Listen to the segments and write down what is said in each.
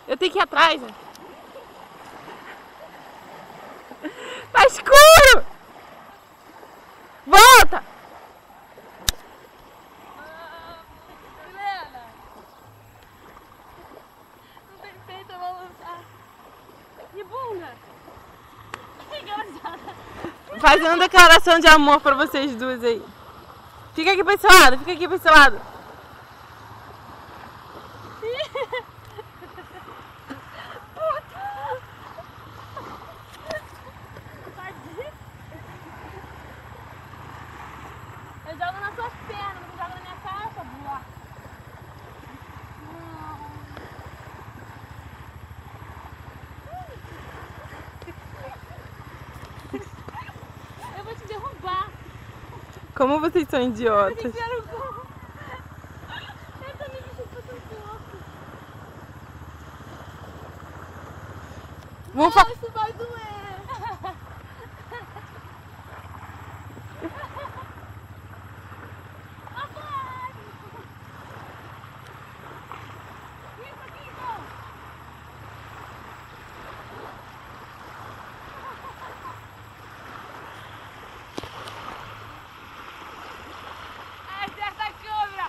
Eu tenho que ir atrás, né? Tá escuro! Volta! Milena! Não tem peito, eu vou lançar. Que bunda! Que engraçada! Faz uma declaração de amor pra vocês duas aí. Fica aqui pra esse lado, fica aqui pra esse lado. Eu jogo nas suas pernas, não jogo na minha cara, sua boa. Eu vou te derrubar. Como vocês são Eu idiotas. te quero como. Eu também me chupo tão pouco. Vamos Não, isso vai doer. Acerta a câmera!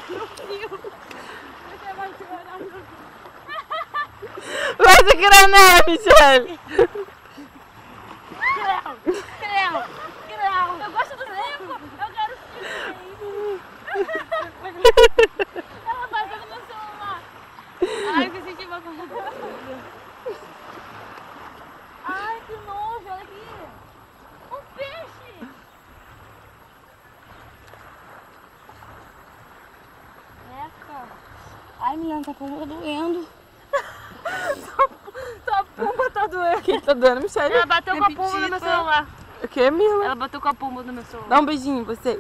No fio! Você vai chorar no fio! Vai se granar, Michelle! Creu! Eu gosto do seco! Eu quero fio! Ela vai pelo meu celular! Ai, que senti uma coisa. Ai, que nojo! Olha aqui! Um peixe! Eca! Ai, menina, tá pomba doendo. Tua pomba tá doendo. O que tá dando, Michelle? Ela bateu com a pomba no meu celular. O que, Mila? Ela bateu com a pomba no meu celular. Dá um beijinho em vocês.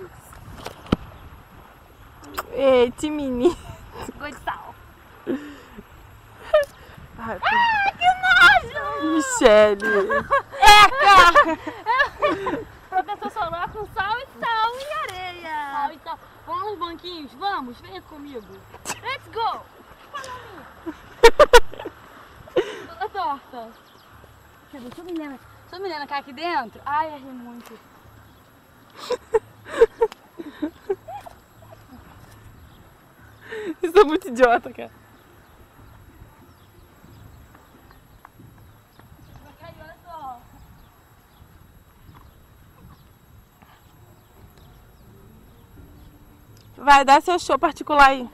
Ei, Timini. Gosto de sal. Ai, Ai, que nojo! Michelle. Eca! Protetor solar com sal e areia. Sal e sal. Vamos nos banquinhos? Vamos, venha comigo. Let's go! Toda torta. Deixa eu ver, sua Milena cai aqui dentro? Ai, eu ri muito. Isso é muito idiota, cara. Vai cair, olha só. Vai, dá seu show particular aí.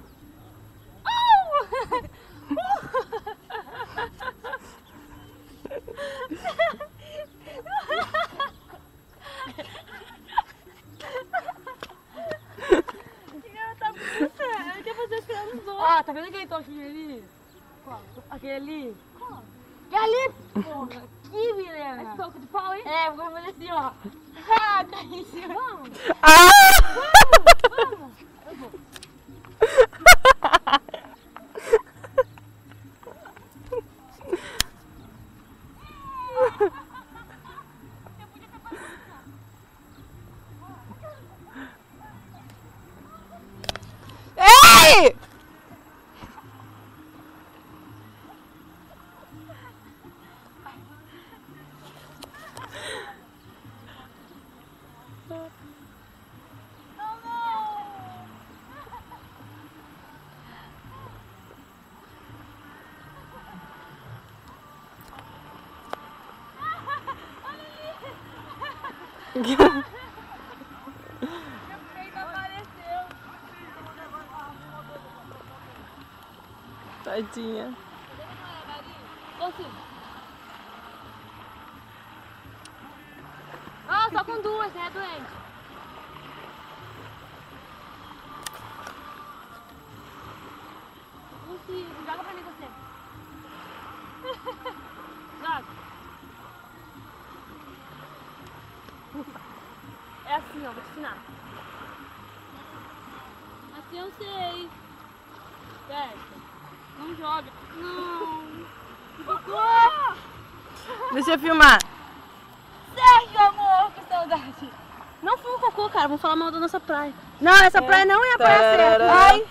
Ela quer fazer as crianças dos outros. Ó, tá vendo aquele toquinho ali? Qual? Aquele ali? Qual? E ali, porra. Aqui, Milena. É toco de pau, hein? É, vou fazer assim, ó. Ah, tá em cima. Vamos. Vamos. Eu vou. Ei! Meu peito apareceu. Tadinha. Consigo. Ah, só com duas, né, doente? Consigo. Joga pra mim você. Joga. É assim, ó, vou te ensinar. Assim eu sei. Não joga. Não. Cocô. Deixa eu filmar. Sérgio, amor, que saudade. Não foi um cocô, cara. Vamos falar mal da nossa praia. Não, essa praia não é a praia certa. Ai.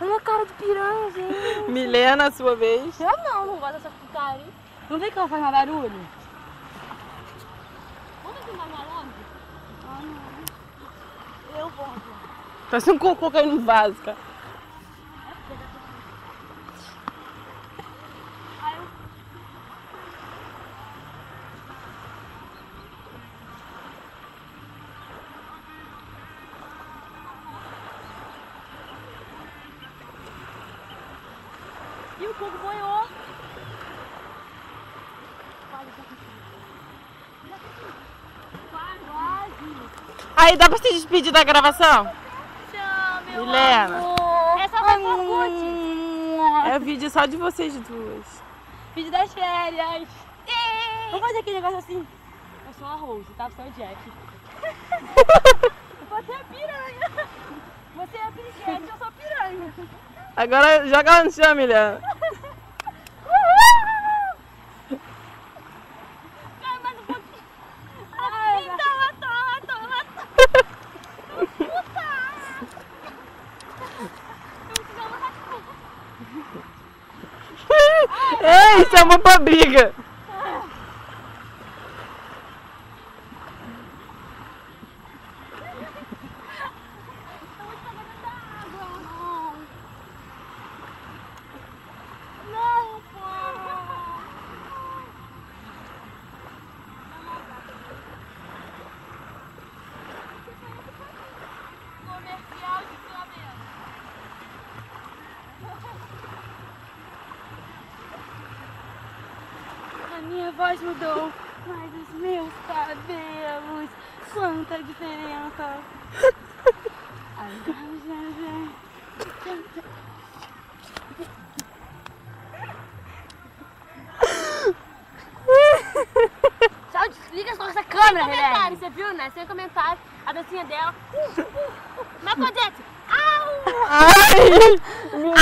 Olha a cara de piranha, gente. Milena, sua vez. Eu não gosto dessa putaria. Não vê que ela faz mais barulho? Vamos filmar mais longe? Ah, não. Eu vou. Parece um cocô caindo no vaso, cara. E o coco boiou. Aí, dá pra se despedir da gravação? Tchau, meu Milena. amor. É só pra curtir. É vídeo só de vocês duas. Vídeo das férias. Vamos fazer aquele negócio assim. Eu sou a Rose, tá? Você é o Jack. Você é piranha. Você é piriguete, eu sou piranha. Agora joga ela no chão, Milena. Cai mais um pouquinho. Toma. Puta! Ei, chamou pra briga. Comercial de Flamengo. A minha voz mudou, mas os meus cabelos, quanta diferença. Tchau, desliga só essa câmera, Comentário, você viu, né? Sem comentário, a dancinha dela. Mas acontece. Au! Ai!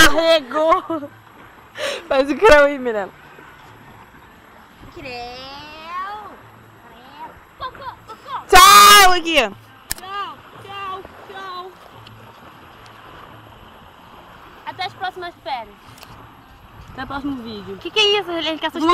Arregou! Faz o creu aí, Milena. Creu! Cocô! Tchau, aqui. Tchau! Até as próximas férias. Até o próximo vídeo. Que é isso? Ele quer assustar?